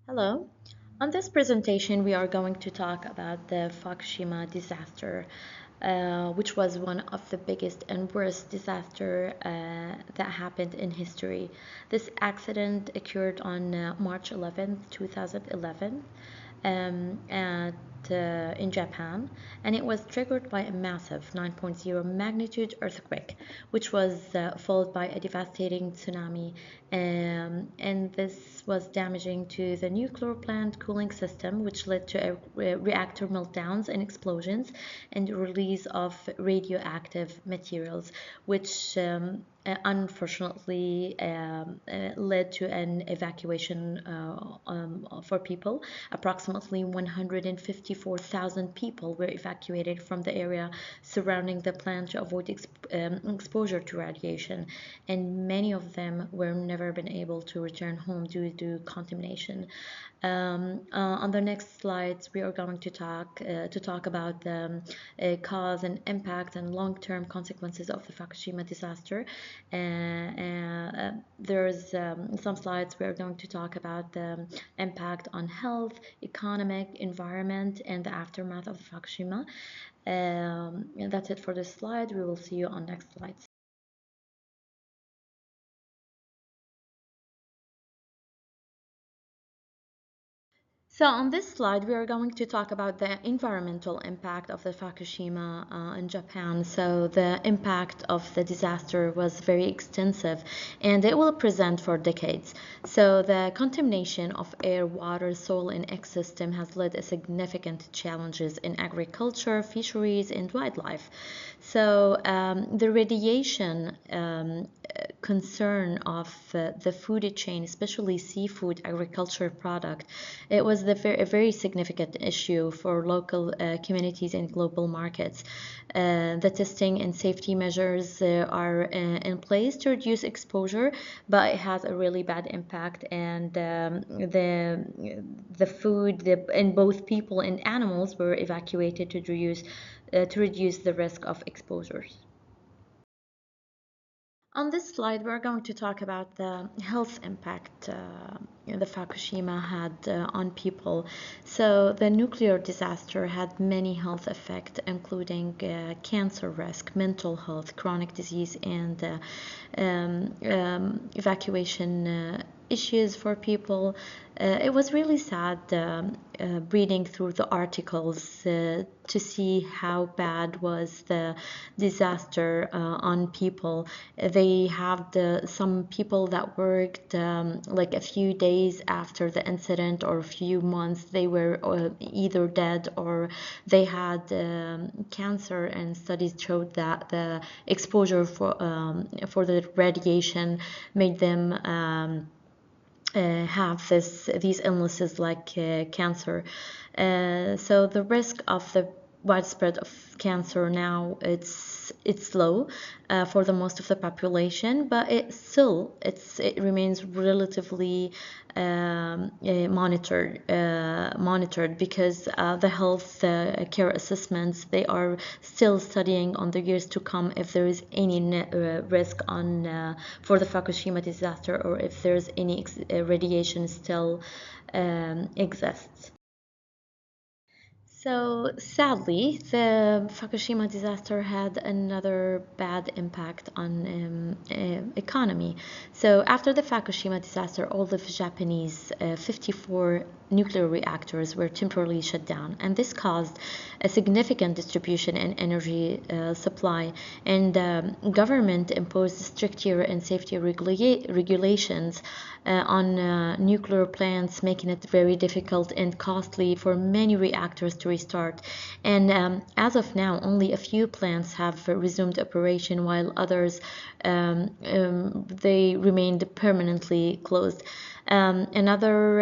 Hello. On this presentation, we are going to talk about the Fukushima disaster, which was one of the biggest and worst disaster that happened in history. This accident occurred on March 11th, 2011, at in Japan, and it was triggered by a massive 9.0 magnitude earthquake, which was followed by a devastating tsunami. And this was damaging to the nuclear plant cooling system, which led to reactor meltdowns and explosions and release of radioactive materials, which unfortunately led to an evacuation for people. Approximately 154,000 people were evacuated from the area surrounding the plant to avoid exposure to radiation, and many of them were never been able to return home due to contamination. On the next slides, we are going to talk about the cause and impact and long-term consequences of the Fukushima disaster. There's some slides we are going to talk about the impact on health, economic, environment, and the aftermath of the Fukushima. And that's it for this slide. We will see you on next slides. So on this slide, we are going to talk about the environmental impact of the Fukushima in Japan. So the impact of the disaster was very extensive, and it will present for decades. So the contamination of air, water, soil, and ecosystem has led to significant challenges in agriculture, fisheries, and wildlife. So the radiation concern of the food chain, especially seafood agriculture product, it was a very significant issue for local communities and global markets. The testing and safety measures are in place to reduce exposure, but it has a really bad impact, and the food and both people and animals were evacuated to reduce the risk of exposures. On this slide, we're going to talk about the health impact the Fukushima had on people. So the nuclear disaster had many health effects, including cancer risk, mental health, chronic disease, and evacuation issues for people. It was really sad reading through the articles to see how bad was the disaster on people. They have some people that worked like a few days after the incident or a few months. They were either dead or they had cancer, and studies showed that the exposure for the radiation made them have these illnesses like cancer. So the risk of the widespread of cancer now, it's low for the most of the population, but it remains relatively monitored because the health care assessments, they are still studying on the years to come if there is any risk on for the Fukushima disaster, or if there's any radiation still exists. So sadly, the Fukushima disaster had another bad impact on economy. So after the Fukushima disaster, all the Japanese 54 nuclear reactors were temporarily shut down, and this caused a significant distribution in energy supply. And government imposed stricter and safety regulations on nuclear plants, making it very difficult and costly for many reactors to restart. And as of now, only a few plants have resumed operation, while others they remained permanently closed. Another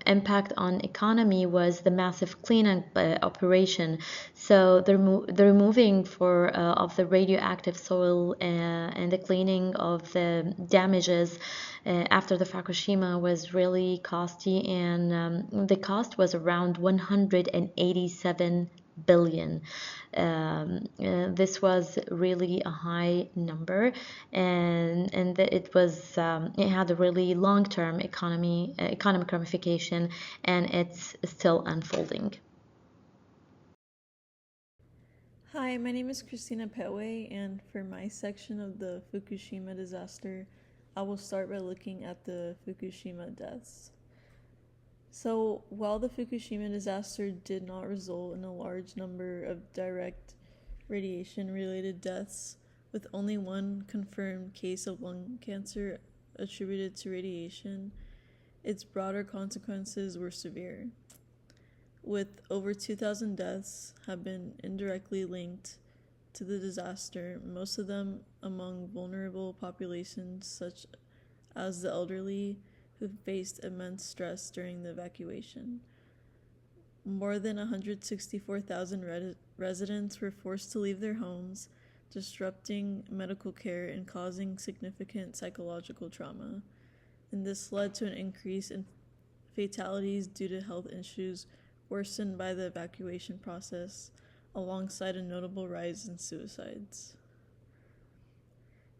impact on economy was the massive cleanup operation. So the removing of the radioactive soil and the cleaning of the damages after the Fukushima was really costly, and the cost was around 187 billion. This was really a high number, and it had a really long-term economic ramification, and it's still unfolding. Hi, my name is Christina Petway, and for my section of the Fukushima disaster, I will start by looking at the Fukushima deaths. So, while the Fukushima disaster did not result in a large number of direct radiation related deaths, with only one confirmed case of lung cancer attributed to radiation, its broader consequences were severe. With over 2,000 deaths have been indirectly linked to the disaster, most of them among vulnerable populations such as the elderly who faced immense stress during the evacuation. More than 164,000 residents were forced to leave their homes, disrupting medical care and causing significant psychological trauma. And this led to an increase in fatalities due to health issues worsened by the evacuation process, alongside a notable rise in suicides.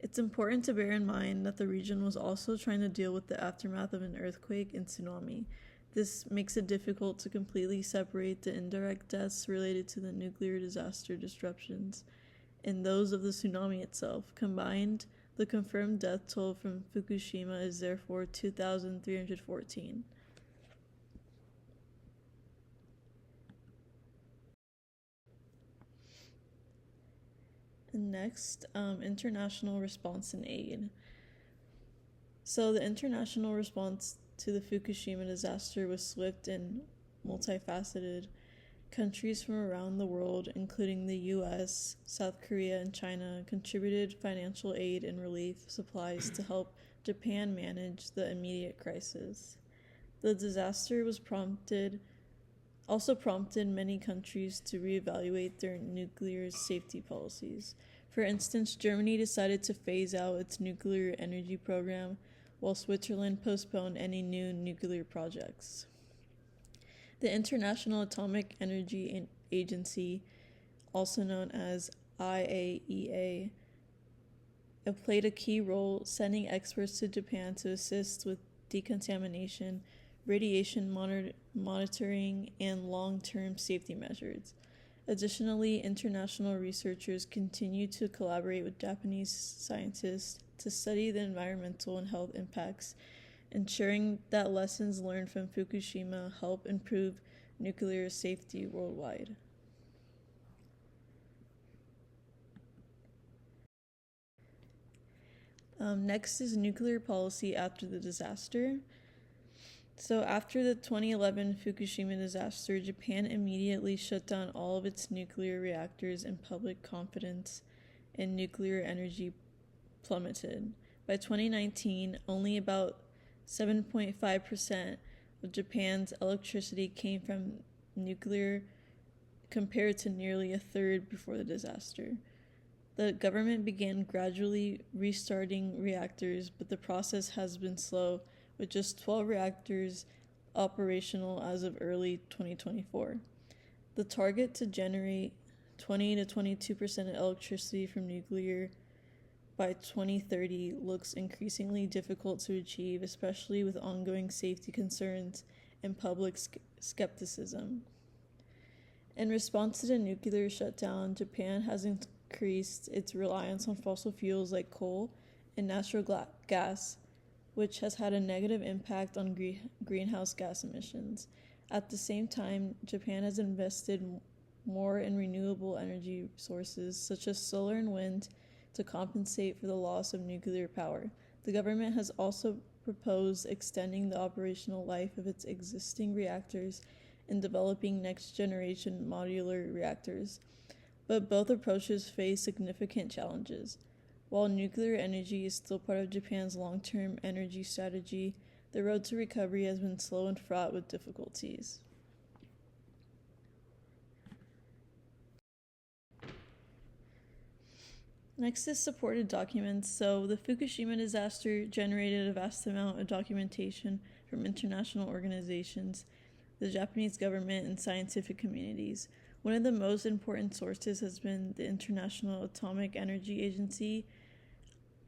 It's important to bear in mind that the region was also trying to deal with the aftermath of an earthquake and tsunami. This makes it difficult to completely separate the indirect deaths related to the nuclear disaster disruptions and those of the tsunami itself. Combined, the confirmed death toll from Fukushima is therefore 2,314. And next, international response and aid. So the international response to the Fukushima disaster was swift and multifaceted. Countries from around the world, including the US, South Korea, and China, contributed financial aid and relief supplies to help Japan manage the immediate crisis. The disaster also prompted many countries to reevaluate their nuclear safety policies. For instance, Germany decided to phase out its nuclear energy program, while Switzerland postponed any new nuclear projects. The International Atomic Energy Agency, also known as IAEA, played a key role, sending experts to Japan to assist with decontamination, radiation monitoring, and long-term safety measures. Additionally, international researchers continue to collaborate with Japanese scientists to study the environmental and health impacts, ensuring that lessons learned from Fukushima help improve nuclear safety worldwide. Next is nuclear policy after the disaster. So after the 2011 Fukushima disaster, Japan immediately shut down all of its nuclear reactors, and public confidence in nuclear energy plummeted. By 2019, only about 7.5% of Japan's electricity came from nuclear, compared to nearly a third before the disaster. The government began gradually restarting reactors, but the process has been slow, with just 12 reactors operational as of early 2024. The target to generate 20 to 22% of electricity from nuclear by 2030 looks increasingly difficult to achieve, especially with ongoing safety concerns and public skepticism. In response to the nuclear shutdown, Japan has increased its reliance on fossil fuels like coal and natural gas, which has had a negative impact on greenhouse gas emissions. At the same time, Japan has invested more in renewable energy sources, such as solar and wind, to compensate for the loss of nuclear power. The government has also proposed extending the operational life of its existing reactors and developing next-generation modular reactors. But both approaches face significant challenges. While nuclear energy is still part of Japan's long-term energy strategy, the road to recovery has been slow and fraught with difficulties. Next is supported documents. So the Fukushima disaster generated a vast amount of documentation from international organizations, the Japanese government, and scientific communities. One of the most important sources has been the International Atomic Energy Agency,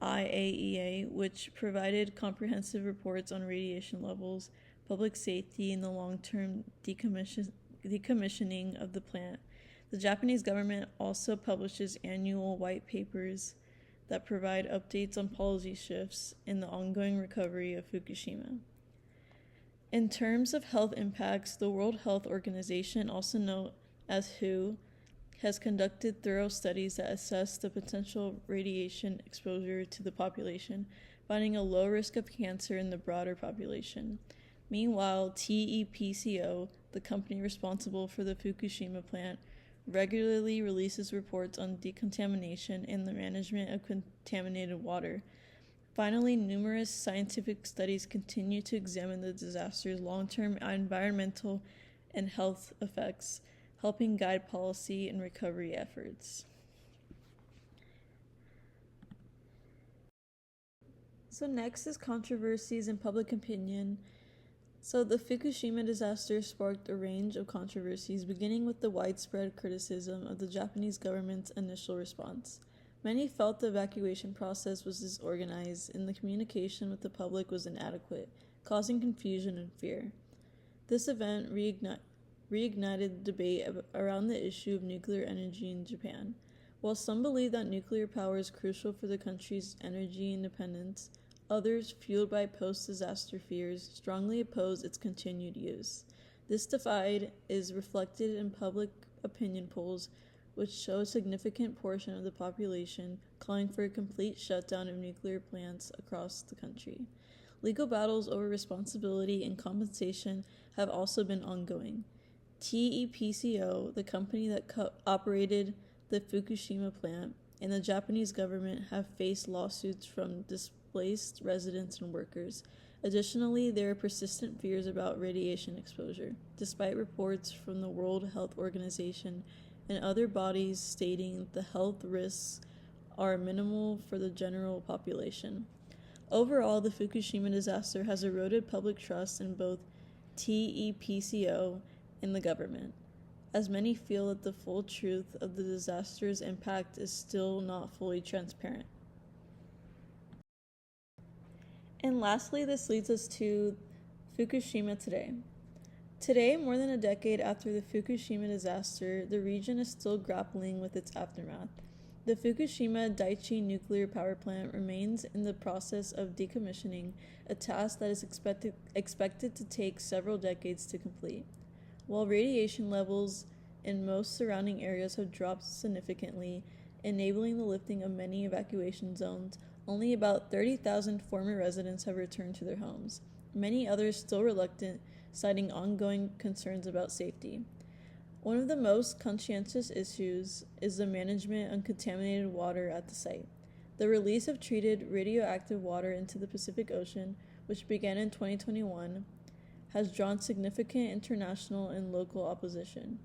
IAEA, which provided comprehensive reports on radiation levels, public safety, and the long-term decommissioning of the plant. The Japanese government also publishes annual white papers that provide updates on policy shifts in the ongoing recovery of Fukushima. In terms of health impacts, the World Health Organization, also known as WHO, has conducted thorough studies that assess the potential radiation exposure to the population, finding a low risk of cancer in the broader population. Meanwhile, TEPCO, the company responsible for the Fukushima plant, regularly releases reports on decontamination and the management of contaminated water. Finally, numerous scientific studies continue to examine the disaster's long-term environmental and health effects, helping guide policy and recovery efforts. So next is controversies and public opinion. So the Fukushima disaster sparked a range of controversies, beginning with the widespread criticism of the Japanese government's initial response. Many felt the evacuation process was disorganized and the communication with the public was inadequate, causing confusion and fear. This event reignited debate around the issue of nuclear energy in Japan. While some believe that nuclear power is crucial for the country's energy independence, others, fueled by post-disaster fears, strongly oppose its continued use. This divide is reflected in public opinion polls, which show a significant portion of the population calling for a complete shutdown of nuclear plants across the country. Legal battles over responsibility and compensation have also been ongoing. TEPCO, the company that operated the Fukushima plant, and the Japanese government have faced lawsuits from displaced residents and workers. Additionally, there are persistent fears about radiation exposure, despite reports from the World Health Organization and other bodies stating the health risks are minimal for the general population. Overall, the Fukushima disaster has eroded public trust in both TEPCO and the government, as many feel that the full truth of the disaster's impact is still not fully transparent. And lastly, this leads us to Fukushima today. Today, more than a decade after the Fukushima disaster, the region is still grappling with its aftermath. The Fukushima Daiichi nuclear power plant remains in the process of decommissioning, a task that is expected to take several decades to complete. While radiation levels in most surrounding areas have dropped significantly, enabling the lifting of many evacuation zones, only about 30,000 former residents have returned to their homes. Many others still reluctant, citing ongoing concerns about safety. One of the most conscientious issues is the management of contaminated water at the site. The release of treated radioactive water into the Pacific Ocean, which began in 2021, has drawn significant international and local opposition.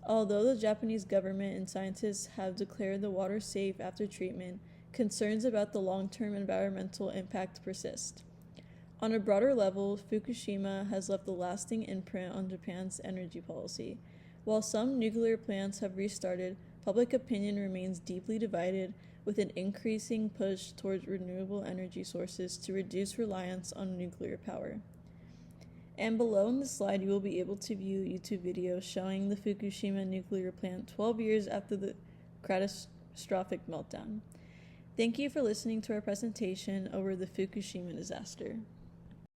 Although the Japanese government and scientists have declared the water safe after treatment, concerns about the long-term environmental impact persist. On a broader level, Fukushima has left a lasting imprint on Japan's energy policy. While some nuclear plants have restarted, public opinion remains deeply divided, with an increasing push towards renewable energy sources to reduce reliance on nuclear power. And below in the slide, you will be able to view YouTube videos showing the Fukushima nuclear plant 12 years after the catastrophic meltdown. Thank you for listening to our presentation over the Fukushima disaster.